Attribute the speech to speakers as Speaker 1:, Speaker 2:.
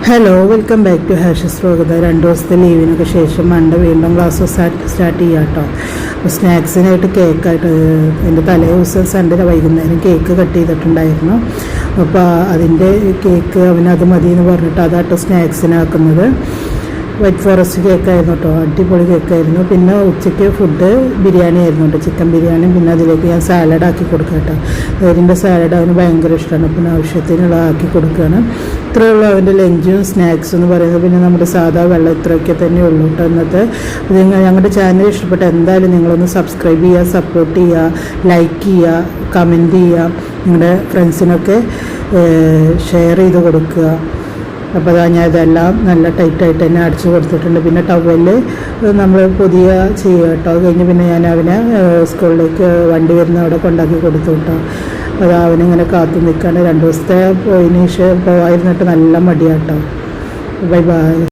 Speaker 1: Hello, welcome back to ഹാഷസ് സ്വാഗതം. 2 ദിവസത്തെ ലീവിനൊക്കെ ശേഷം മൺഡേ വീണ്ടും ക്ലാസ് സ്റ്റാർട്ട് ചെയ്യാം കേട്ടോ. അപ്പോൾ സ്നാക്സിനായിട്ട് കേക്കായിട്ട് എൻ്റെ തലേ ദിവസം സൺഡേ വൈകുന്നേരം കേക്ക് കട്ട് ചെയ്തിട്ടുണ്ടായിരുന്നു. അപ്പോൾ അതിൻ്റെ കേക്ക് അവനത് മതി എന്ന് പറഞ്ഞിട്ട് അതാട്ടോ സ്നാക്സിനാക്കുന്നത്. വൈറ്റ് ഫോറസ്റ്റ് കേക്കായിരുന്നു കേട്ടോ, അടിപൊളി കേക്കായിരുന്നു. പിന്നെ ഉച്ചയ്ക്ക് ഫുഡ് ബിരിയാണി ആയിരുന്നു കേട്ടോ, ചിക്കൻ ബിരിയാണി. പിന്നെ അതിലേക്ക് ഞാൻ സാലഡ് ആക്കി കൊടുക്കുക കേട്ടോ. അതിൻ്റെ സാലഡ് അവന് ഭയങ്കര ഇഷ്ടമാണ്, പിന്നെ ആവശ്യത്തിനുള്ള ആക്കി കൊടുക്കുകയാണ്. ഇത്രയേ ഉള്ളൂ അവൻ്റെ ലഞ്ചും സ്നാക്സും എന്ന് പറയുന്നത്. പിന്നെ നമ്മുടെ സാധാ വെള്ളം ഇത്രയൊക്കെ തന്നെ ഉള്ളൂ കേട്ടോ ഇന്നത്തെ. ഞങ്ങളുടെ ചാനൽ ഇഷ്ടപ്പെട്ട എന്തായാലും നിങ്ങളൊന്ന് സബ്സ്ക്രൈബ് ചെയ്യുക, സപ്പോർട്ട് ചെയ്യുക, ലൈക്ക് ചെയ്യുക, കമൻറ്റ് ചെയ്യുക, നിങ്ങളുടെ ഫ്രണ്ട്സിനൊക്കെ ഷെയർ ചെയ്ത് കൊടുക്കുക. അപ്പോൾ ഞാൻ ഇതെല്ലാം നല്ല ടൈറ്റായിട്ട് തന്നെ അടിച്ചു കൊടുത്തിട്ടുണ്ട്. പിന്നെ ടവലിൽ നമ്മൾ പുതിയ ചെയ്യുക കേട്ടോ. അത് കഴിഞ്ഞ് പിന്നെ ഞാൻ അവനെ സ്കൂളിലേക്ക് വണ്ടി വരുന്ന അവിടെ കൊണ്ടാക്കി കൊടുത്തു കേട്ടോ. അത് അവനിങ്ങനെ കാത്തു നിൽക്കുകയാണ്. 2 ദിവസത്തെ പോയതിന് ശേഷം പോയിരുന്നിട്ട് നല്ല മടിയാട്ടോ. Bye bye.